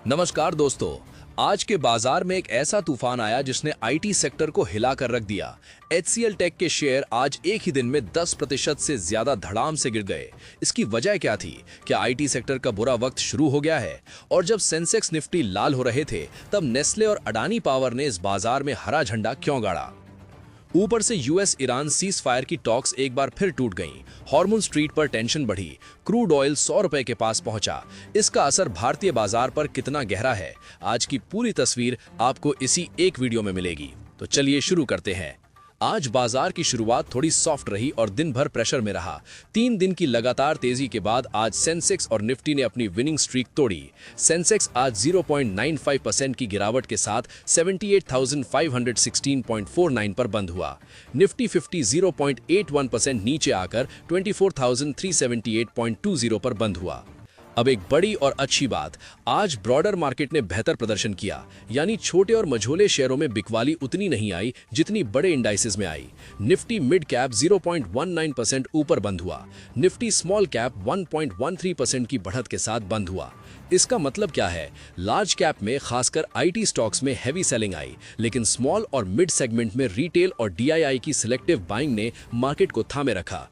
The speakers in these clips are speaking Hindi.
नमस्कार दोस्तों। आज के बाजार में एक ऐसा तूफान आया जिसने आईटी सेक्टर को हिलाकर रख दिया। एचसीएल टेक के शेयर आज एक ही दिन में 10% से ज्यादा धड़ाम से गिर गए। इसकी वजह क्या थी? क्या आईटी सेक्टर का बुरा वक्त शुरू हो गया है? और जब सेंसेक्स निफ्टी लाल हो रहे थे तब नेस्ले और अडानी पावर ने इस बाजार में हरा झंडा क्यों गाड़ा? ऊपर से यूएस ईरान सीज फायर की टॉक्स एक बार फिर टूट गईं। हार्मोन स्ट्रीट पर टेंशन बढ़ी। क्रूड ऑयल 100 रुपए के पास पहुंचा। इसका असर भारतीय बाजार पर कितना गहरा है, आज की पूरी तस्वीर आपको इसी एक वीडियो में मिलेगी। तो चलिए शुरू करते हैं। आज बाजार की शुरुआत थोड़ी सॉफ्ट रही और दिन भर प्रेशर में रहा। 3 दिन की लगातार तेजी के बाद आज सेंसेक्स और निफ्टी ने अपनी विनिंग स्ट्रीक तोड़ी। सेंसेक्स आज 0.95% की गिरावट के साथ 78,516.49 पर बंद हुआ। निफ्टी 50 0.81% नीचे आकर 24,378.20 पर बंद हुआ। अब एक बड़ी और अच्छी बात, आज ब्रॉडर मार्केट ने बेहतर प्रदर्शन किया, यानी छोटे और मझोले शेयरों में बिकवाली उतनी नहीं आई जितनी बड़े इंडाइसेस में आई। निफ्टी मिड कैप 0.19% ऊपर बंद हुआ। निफ्टी स्मॉल कैप 1.13% की बढ़त के साथ बंद हुआ। इसका मतलब क्या है? लार्ज कैप में खासकर आईटी स्टॉक्स में हैवी सेलिंग आई, लेकिन स्मॉल और मिड सेगमेंट में रिटेल और डीआईआई की सिलेक्टिव बाइंग ने मार्केट को थामे रखा।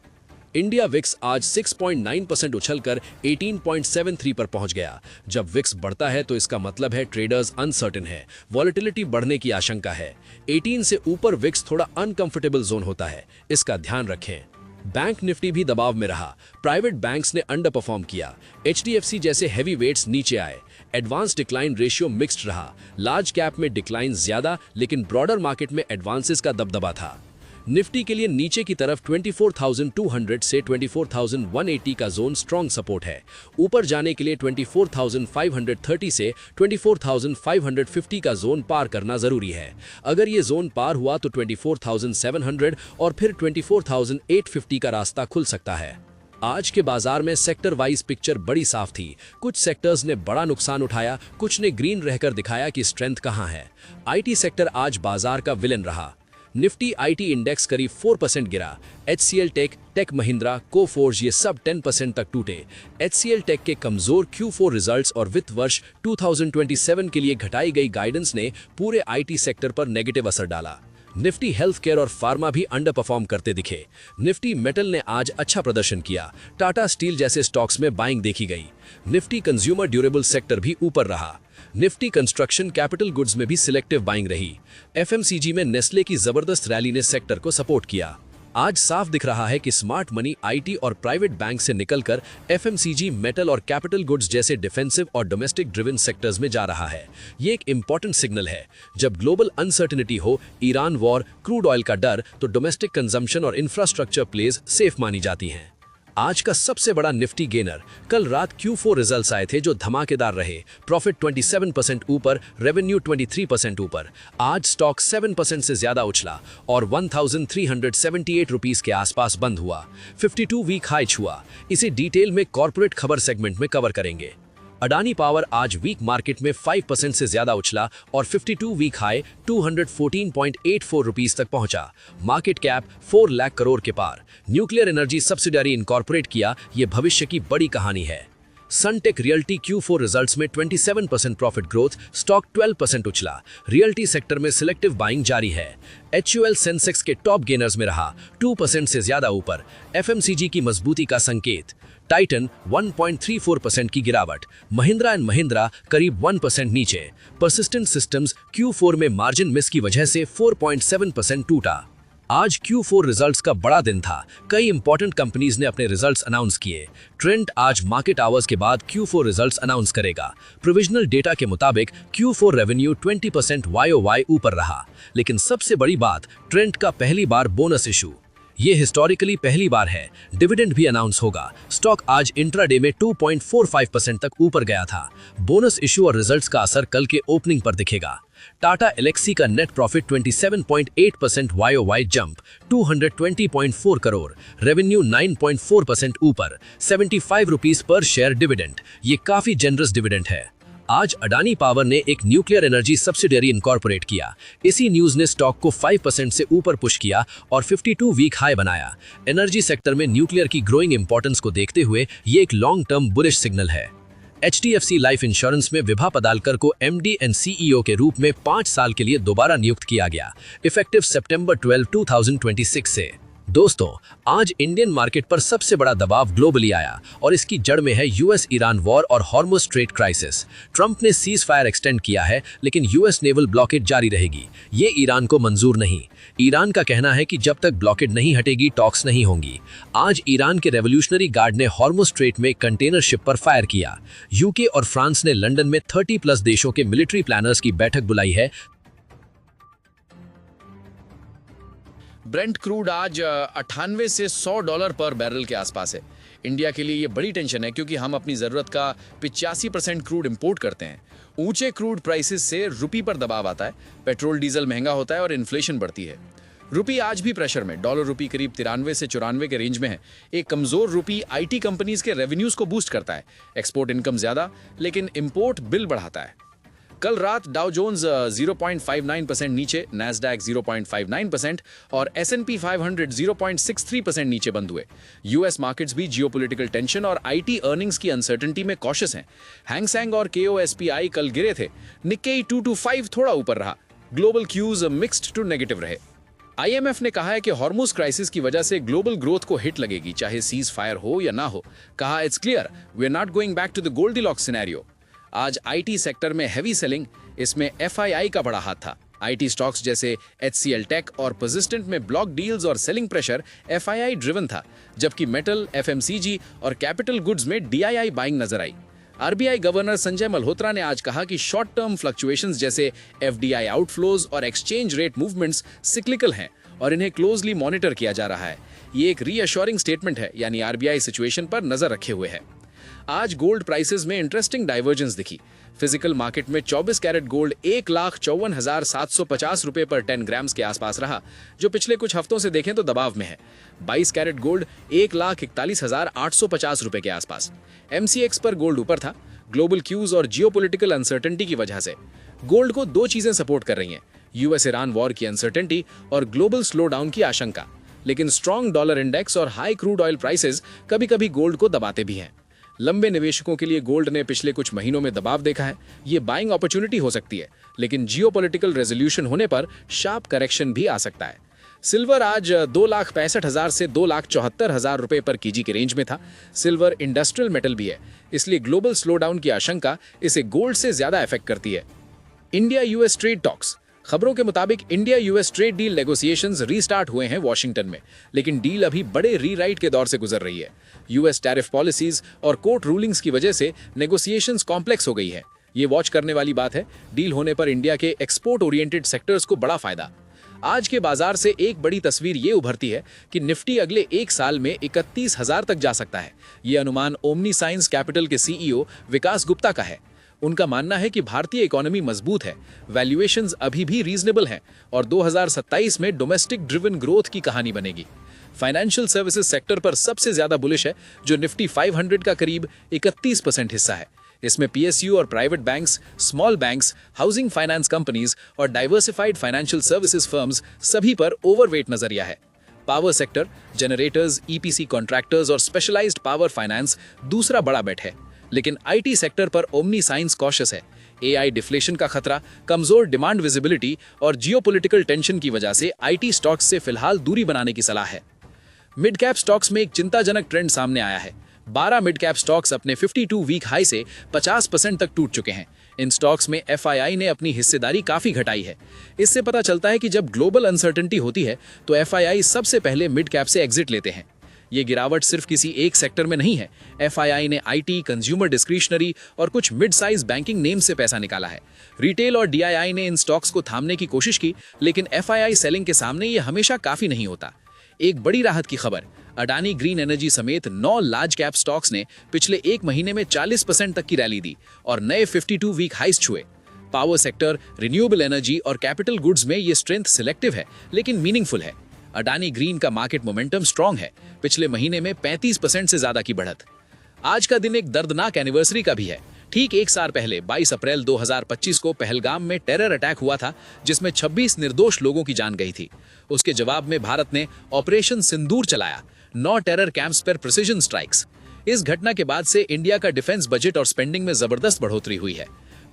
इंडिया विक्स आज 6.9% उछलकर 18.73 पर पहुंच गया। जब विक्स बढ़ता है तो इसका मतलब है ट्रेडर्स अनसर्टेन है, वॉलेटिलिटी बढ़ने की आशंका है। 18 से ऊपर विक्स थोड़ा अनकंफर्टेबल जोन होता है, इसका ध्यान रखें। बैंक निफ्टी भी दबाव में रहा। प्राइवेट बैंक्स ने अंडर परफॉर्म किया। एचडीएफसी जैसे हैवी वेट्स नीचे आए। एडवांस डिक्लाइन रेशियो मिक्स्ड रहा। लार्ज कैप में डिक्लाइन ज्यादा, लेकिन ब्रॉडर मार्केट में एडवांसेस का दबदबा था। निफ्टी के लिए नीचे की तरफ 24,200 से 24,180 का जोन स्ट्रॉन्ग सपोर्ट है। ऊपर जाने के लिए 24,530 से 24,550 का जोन पार करना जरूरी है। अगर ये जोन पार हुआ तो 24,700 और फिर 24,850 का रास्ता खुल सकता है। आज के बाजार में सेक्टर वाइज पिक्चर बड़ी साफ थी। कुछ सेक्टर्स ने बड़ा नुकसान उठाया, कुछ ने ग्रीन रहकर दिखाया कि स्ट्रेंथ कहां है। आईटी सेक्टर आज बाजार का विलेन रहा। निफ्टी आईटी इंडेक्स करीब 4% गिरा। HCL tech, tech Mahindra, Coforge ये सब 10% तक टूटे। एचसीएल टेक के कमजोर Q4 रिजल्ट्स और वित्त वर्ष 2027 के लिए घटाई गई गाइडेंस ने पूरे आईटी सेक्टर पर नेगेटिव असर डाला। निफ्टी हेल्थ केयर और फार्मा भी अंडर परफॉर्म करते दिखे। निफ्टी मेटल ने आज अच्छा प्रदर्शन किया। टाटा स्टील जैसे स्टॉक्स में बाइंग देखी गई। निफ्टी कंज्यूमर ड्यूरेबल सेक्टर भी ऊपर रहा। निफ्टी कंस्ट्रक्शन कैपिटल गुड्स में भी सिलेक्टिव बाइंग रही। एफएमसीजी में नेस्ले की जबरदस्त रैली ने सेक्टर को सपोर्ट किया। आज साफ दिख रहा है कि स्मार्ट मनी आईटी और प्राइवेट बैंक से निकलकर एफएमसीजी, मेटल और कैपिटल गुड्स जैसे डिफेंसिव और डोमेस्टिक ड्रिवन सेक्टर्स में जा रहा है। ये एक इंपॉर्टेंट सिग्नल है। जब ग्लोबल अनसर्टेनिटी हो, ईरान वॉर, क्रूड ऑयल का डर, तो डोमेस्टिक कंजम्पशन और इंफ्रास्ट्रक्चर प्लेज सेफ मानी जाती हैं। आज का सबसे बड़ा निफ्टी गेनर, कल रात Q4 रिजल्ट्स आए थे जो धमाकेदार रहे। प्रॉफिट 27% ऊपर, रेवेन्यू 23% ऊपर। आज स्टॉक 7% से ज्यादा उछला और 1378 रुपीस के आसपास बंद हुआ। 52 वीक हाई छुआ। इसे डिटेल में कॉर्पोरेट खबर सेगमेंट में कवर करेंगे। अडानी पावर आज वीक मार्केट में 5% से ज्यादा उछला और 52 वीक हाई 214.84 रुपीस तक पहुंचा। मार्केट कैप 4 लाख करोड़ के पार। न्यूक्लियर एनर्जी सब्सिडरी इनकॉर्पोरेट किया, ये भविष्य की बड़ी कहानी है। सनटेक रियल्टी Q4 रिजल्ट्स में 27% प्रॉफिट ग्रोथ, स्टॉक 12% उछला। रियल्टी सेक्टर में सिलेक्टिव बाइंग जारी है। HUL सेंसेक्स के टॉप गेनर्स में रहा, 2% से ज्यादा ऊपर। एफएमसीजी की मजबूती का संकेत। टाइटन 1.34% की गिरावट। महिंद्रा एंड महिंद्रा करीब 1% नीचे। परसिस्टेंट सिस्टम्स Q4 में मार्जिन मिस की वजह से 4.7% टूटा। आज Q4 रिजल्ट्स का बड़ा दिन था। कई इंपॉर्टेंट कंपनीज ने अपने रिजल्ट्स अनाउंस किए। ट्रेंट आज मार्केट आवर्स के बाद Q4 रिजल्ट्स अनाउंस करेगा। प्रोविजनल डेटा के मुताबिक Q4 रेवेन्यू 20% YOY ऊपर रहा। लेकिन सबसे बड़ी बात, ट्रेंट का पहली बार बोनस इशू। ये हिस्टोरिकली पहली बार है। डिविडेंड भी अनाउंस होगा। स्टॉक आज इंट्राडे में 2.45% तक ऊपर गया था। बोनस इशू और रिजल्ट्स का असर कल के ओपनिंग पर दिखेगा। टाटा एलेक्सी का net profit 27.8% YOY jump, 220.4 crore. Revenue 9.4% ऊपर, 75 रुपीस पर शेयर डिविडेंड। ये काफी जेनरस डिविडेंड है। आज अडानी पावर ने एक न्यूक्लियर एनर्जी सब्सिडियरी इनकॉर्पोरेट किया। इसी न्यूज ने स्टॉक को 5% से ऊपर पुश किया और 52 वीक हाई बनाया। एनर्जी सेक्टर में न्यूक्लियर की ग्रोइंग इंपॉर्टेंस को देखते हुए ये एक लॉन्ग टर्म बुलिश सिग्नल है। HDFC लाइफ इंश्योरेंस में विभा पदालकर को MD एंड CEO के रूप में 5 साल के लिए दोबारा नियुक्त किया गया, इफेक्टिव सितंबर 12, 2026 से। दोस्तों, आज इंडियन मार्केट पर सबसे बड़ा दबाव ग्लोबली आया और इसकी जड़ में है यूएस ईरान वॉर और हॉर्मुज स्ट्रेट क्राइसिस। ट्रंप ने सीज फायर एक्सटेंड किया है, लेकिन यूएस नेवल ब्लॉकेड जारी रहेगी। ये ईरान को मंजूर नहीं। ईरान का कहना है कि जब तक ब्लॉकेड नहीं हटेगी, टॉक्स नहीं होंगी। आज ईरान के रेवोल्यूशनरी गार्ड ने हॉर्मुज स्ट्रेट में कंटेनर शिप पर फायर किया। यूके और फ्रांस ने लंदन में 30+ देशों के मिलिट्री प्लानर्स की बैठक बुलाई है। ब्रेंट क्रूड आज 98 से $100 पर बैरल के आसपास है। इंडिया के लिए ये बड़ी टेंशन है, क्योंकि हम अपनी ज़रूरत का 85% क्रूड इंपोर्ट करते हैं। ऊंचे क्रूड प्राइसेस से रुपी पर दबाव आता है, पेट्रोल डीजल महंगा होता है और इन्फ्लेशन बढ़ती है। रुपी आज भी प्रेशर में, डॉलर रुपी करीब 93 से 94 के रेंज में है। एक कमजोर रुपी आईटी कंपनीज के रेवेन्यूज को बूस्ट करता है। एक्सपोर्ट इनकम ज्यादा, लेकिन इंपोर्ट बिल बढ़ाता है। कल रात डाउ जोन्स 0.59% नीचे, नैस्डैक 0.59% और S&P 500 0.63% नीचे बंद हुए। यूएस मार्केट्स भी जियोपॉलिटिकल टेंशन और आईटी अर्निंग्स की अनसर्टेनिटी में कॉशियस हैं। हैंग सेंग और KOSPI कल गिरे थे। निक्केई 225 थोड़ा ऊपर रहा। Global cues mixed to negative रहे। IMF ने कहा है कि हॉर्मुज क्राइसिस की वजह से ग्लोबल ग्रोथ को हिट लगेगी, चाहे सीज फायर हो या ना हो। कहा, it's clear we are not going back to the Goldilocks scenario. आज आईटी सेक्टर में हैवी सेलिंग, इसमें FII का बड़ा हाथ था। आईटी स्टॉक्स जैसे HCL टेक और पर्सिस्टेंट में ब्लॉक डील्स और सेलिंग प्रेशर FII ड्रिवन था, जबकि मेटल, FMCG और कैपिटल गुड्स में DII बाइंग नजर आई। RBI गवर्नर संजय मल्होत्रा ने आज कहा कि शॉर्ट टर्म फ्लक्चुएशंस जैसे FDI आउटफ्लोज और एक्सचेंज रेट मूवमेंट्स सिक्लिकल हैं और इन्हें क्लोजली मॉनिटर किया जा रहा है। ये एक रीअश्योरिंग स्टेटमेंट है, यानी RBI सिचुएशन पर नजर रखे हुए है। आज गोल्ड प्राइसेस में इंटरेस्टिंग डाइवर्जेंस दिखी। फिजिकल मार्केट में 24 कैरेट गोल्ड 1,54,750 रुपए पर 10 ग्राम्स के आसपास रहा, जो पिछले कुछ हफ्तों से देखें तो दबाव में है। 22 कैरेट गोल्ड 1,41,850 रुपए के आसपास। MCX पर गोल्ड ऊपर था, ग्लोबल क्यूज और जियोपॉलिटिकल अनसर्टेनिटी की वजह से। गोल्ड को दो चीजें सपोर्ट कर रही हैं, यूएस ईरान वॉर की अनसर्टेनिटी और ग्लोबल स्लो डाउन की आशंका। लेकिन स्ट्रॉन्ग डॉलर इंडेक्स और हाई क्रूड ऑयल प्राइसेस कभी कभी गोल्ड को दबाते भी हैं। लंबे निवेशकों के लिए गोल्ड ने पिछले कुछ महीनों में दबाव देखा है। ये बाइंग अपॉर्चुनिटी हो सकती है, लेकिन जियोपॉलिटिकल रेजोल्यूशन होने पर शार्प करेक्शन भी आ सकता है। सिल्वर आज 2,65,000 से 2,74,000 रुपए पर केजी के रेंज में था। सिल्वर इंडस्ट्रियल मेटल भी है, इसलिए ग्लोबल स्लो डाउन की आशंका इसे गोल्ड से ज्यादा इफेक्ट करती है। India US trade talks. खबरों के मुताबिक India US trade deal negotiations restart हुए हैं वॉशिंगटन में, लेकिन डील अभी बड़े रीराइट के दौर से गुजर रही है। यूएस टैरिफ पॉलिसीज और कोर्ट रूलिंग्स की वजह से नेगोशिएशंस कॉम्प्लेक्स हो गई है। ये वॉच करने वाली बात है। डील होने पर इंडिया के एक्सपोर्ट ओरिएंटेड सेक्टर्स को बड़ा फायदा। आज के बाजार से एक बड़ी तस्वीर ये उभरती है कि निफ्टी अगले एक साल में 31,000 तक जा सकता है। ये अनुमान ओमनी साइंस कैपिटल के CEO विकास गुप्ता का है। उनका मानना है कि भारतीय इकोनॉमी मजबूत है, वैल्यूएशंस अभी भी रीजनेबल हैं और 2027 में डोमेस्टिक ड्रिवन ग्रोथ की कहानी बनेगी। फाइनेंशियल सर्विसेज सेक्टर पर सबसे ज्यादा बुलिश है, जो निफ्टी 500 का करीब 31% हिस्सा है। इसमें PSU और private banks, small banks, housing finance companies और डाइवर्सिफाइड फाइनेंशियल सर्विसेज फर्म्स सभी पर ओवरवेट नजरिया है। Power sector, generators, EPC contractors और स्पेशलाइज्ड पावर फाइनेंस दूसरा बड़ा बेट है। लेकिन IT सेक्टर पर ओमनी साइंस कॉशियस है। AI डिफ्लेशन का खतरा, कमजोर डिमांड विजिबिलिटी और जियोपॉलिटिकल टेंशन की वजह से IT स्टॉक्स से फिलहाल दूरी बनाने की सलाह है। मिड कैप स्टॉक्स में एक चिंताजनक ट्रेंड सामने आया है। 12 मिड कैप स्टॉक्स अपने 52 वीक हाई से 50% तक टूट चुके हैं। इन स्टॉक्स में FII ने अपनी हिस्सेदारी काफी घटाई है। इससे पता चलता है कि जब ग्लोबल अनसर्टेनिटी होती है तो FII सबसे पहले मिड कैप से एग्जिट लेते हैं। ये गिरावट सिर्फ किसी एक सेक्टर में नहीं है। FII ने IT, कंज्यूमर डिस्क्रिशनरी और कुछ मिड साइज बैंकिंग नेम से पैसा निकाला है। रिटेल और DII ने इन स्टॉक्स को थामने की कोशिश की, लेकिन FII सेलिंग के सामने ये हमेशा काफी नहीं होता। एक बड़ी राहत की खबर, अडानी ग्रीन एनर्जी समेत 9 लार्ज कैप स्टॉक्स ने पिछले एक महीने में 40% तक की रैली दी और नए 52 वीक हाइस छुए। पावर सेक्टर, रिन्यूएबल एनर्जी और कैपिटल गुड्स में ये स्ट्रेंथ सिलेक्टिव है, लेकिन मीनिंगफुल है। अडानी ग्रीन का मार्केट मोमेंटम स्ट्रांग है, पिछले महीने में 35% से ज्यादा की बढ़त। आज का दिन एक दर्दनाक एनिवर्सरी का भी है। ठीक एक साल पहले 22 अप्रैल 2025 को पहलगाम में टेरर अटैक हुआ था, जिसमें 26 निर्दोष लोगों की जान गई थी। उसके जवाब में भारत ने ऑपरेशन सिंदूर चलाया, 9 टेरर कैंप्स पर प्रिसिजन स्ट्राइक्स। इस घटना के बाद से इंडिया का डिफेंस बजट और स्पेंडिंग में जबरदस्त बढ़ोतरी हुई है।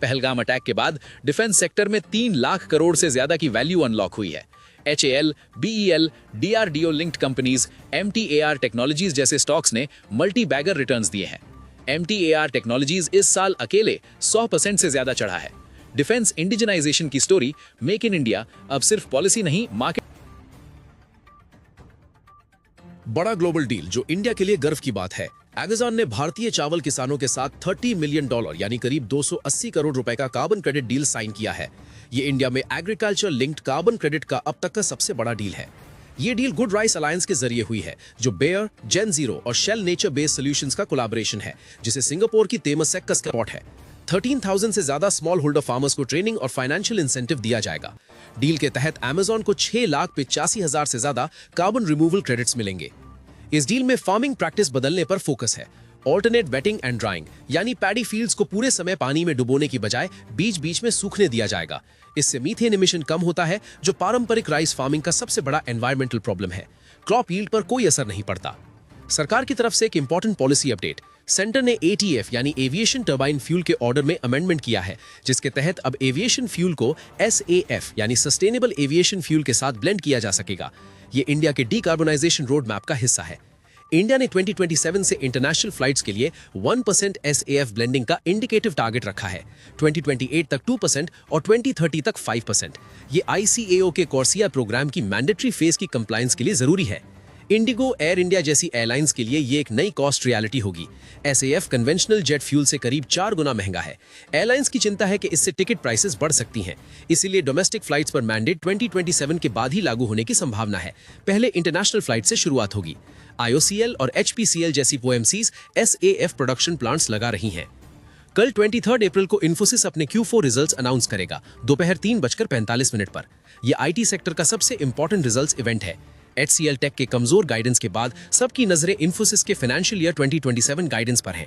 पहलगाम अटैक के बाद डिफेंस सेक्टर में 3 लाख करोड़ से ज्यादा की वैल्यू अनलॉक हुई है। HAL, BEL, DRDO linked companies, MTAR technologies जैसे स्टॉक्स ने मल्टी बैगर रिटर्न्स दिए हैं। MTAR टेक्नोलॉजीज इस साल अकेले 100% से ज्यादा चढ़ा है। डिफेंस इंडिजनाइजेशन की स्टोरी मेक इन इंडिया अब सिर्फ पॉलिसी नहीं, मार्केट बड़ा ग्लोबल डील जो इंडिया के लिए गर्व की बात है। Amazon ने भारतीय चावल किसानों के साथ $30 मिलियन यानी करीब 280 करोड़ रुपए का कार्बन क्रेडिट डील साइन किया है। ये इंडिया में एग्रीकल्चर लिंक्ड कार्बन क्रेडिट का अब तक का सबसे बड़ा डील है। ये डील गुड राइस अलायंस के जरिए हुई है, जो बेयर, जेन जीरो और शेल नेचर बेस्ड सॉल्यूशंस का कोलैबोरेशन है, जिसे सिंगापुर की तेमसेक का सपोर्ट है। 13,000 से ज्यादा स्मॉल होल्डर फार्मर्स को ट्रेनिंग और फाइनेंशियल इंसेंटिव दिया जाएगा। डील के तहत Amazon को 6,85,000 से ज्यादा कार्बन रिमूवल क्रेडिट्स मिलेंगे। इस डील में फार्मिंग प्रैक्टिस बदलने पर फोकस है। ऑल्टरनेट वेटिंग एंड ड्राइंग, यानी पैडी फील्ड्स को पूरे समय पानी में डुबोने की बजाय बीच बीच में सूखने दिया जाएगा। इससे मीथेन इमिशन कम होता है, जो पारंपरिक राइस फार्मिंग का सबसे बड़ा एनवायरमेंटल प्रॉब्लम है। क्रॉप यील्ड पर कोई असर नहीं पड़ता। सरकार की तरफ से एक इंपॉर्टेंट पॉलिसी अपडेट, सेंटर ने ATF यानी एविएशन टर्बाइन फ्यूल के ऑर्डर में अमेंडमेंट किया है, जिसके तहत अब एविएशन फ्यूल को SAF यानी सस्टेनेबल एविएशन फ्यूल के साथ ब्लेंड किया जा सकेगा। ये इंडिया के डीकार्बोनाइजेशन रोड मैप का हिस्सा है। इंडिया ने 2027 से इंटरनेशनल फ्लाइट्स के लिए 1% SAF ब्लेंडिंग का इंडिकेटिव टारगेट रखा है। 2028 तक 2% और 2030 तक 5%। ये ICAO के कॉर्सिया प्रोग्राम की मैंडेटरी फेज की कंप्लायंस के लिए जरूरी है। इंडिगो, एयर इंडिया जैसी एयरलाइंस के लिए ये एक नई कॉस्ट रियलिटी होगी। SAF कन्वेंशनल जेट फ्यूल से करीब 4 गुना महंगा है। एयरलाइंस की चिंता है कि इससे टिकट प्राइसेस बढ़ सकती हैं। इसीलिए डोमेस्टिक फ्लाइट्स पर मैंडेट 2027 के बाद ही लागू होने की संभावना है। पहले इंटरनेशनल फ्लाइट से शुरुआत होगी। IOCL और HPCL जैसी OMCs SAF प्रोडक्शन प्लांट्स लगा रही हैं। कल 23 अप्रैल को इन्फोसिस अपने Q4 रिजल्ट्स अनाउंस करेगा, दोपहर 3:45 पर। यह IT सेक्टर का सबसे इंपॉर्टेंट रिजल्ट्स इवेंट है। HCL टेक के कमजोर गाइडेंस के बाद सबकी नजरें इन्फोसिस के फाइनेंशियल ईयर 2027 गाइडेंस पर हैं।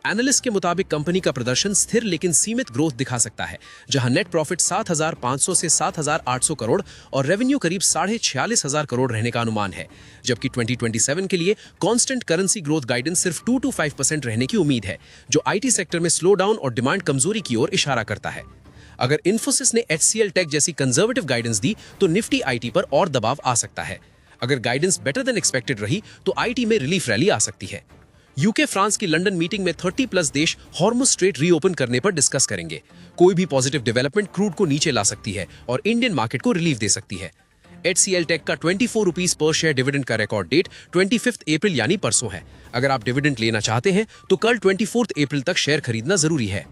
एनालिस्ट के मुताबिक कंपनी का प्रदर्शन स्थिर लेकिन सीमित ग्रोथ दिखा सकता है, जहां नेट प्रॉफिट 7,500 से 7,800 करोड़ और रेवेन्यू करीब 46,500 करोड़ रहने का अनुमान है, जबकि 2027 के लिए कांस्टेंट करेंसी ग्रोथ गाइडेंस सिर्फ 2 to 5% रहने की उम्मीद है, जो IT सेक्टर में स्लो डाउन और डिमांड कमजोरी की ओर इशारा करता है। अगर इन्फोसिस ने HCL टेक जैसी कंजर्वेटिव गाइडेंस दी तो निफ्टी IT पर और दबाव आ सकता है। अगर गाइडेंस बेटर देन एक्सपेक्टेड रही तो IT में रिलीफ रैली आ सकती है। UK फ्रांस की लंदन मीटिंग में 30+ देश हॉर्मुज स्ट्रेट रीओपन करने पर डिस्कस करेंगे। कोई भी पॉजिटिव डेवलपमेंट क्रूड को नीचे ला सकती है और इंडियन मार्केट को रिलीफ दे सकती है। HCL टेक का 24 रुपीस पर शेयर डिविडेंड का रिकॉर्ड डेट 25 अप्रैल यानी परसों है। अगर आप डिविडेंड लेना चाहते हैं तो कल 24 अप्रैल तक शेयर खरीदना जरूरी है।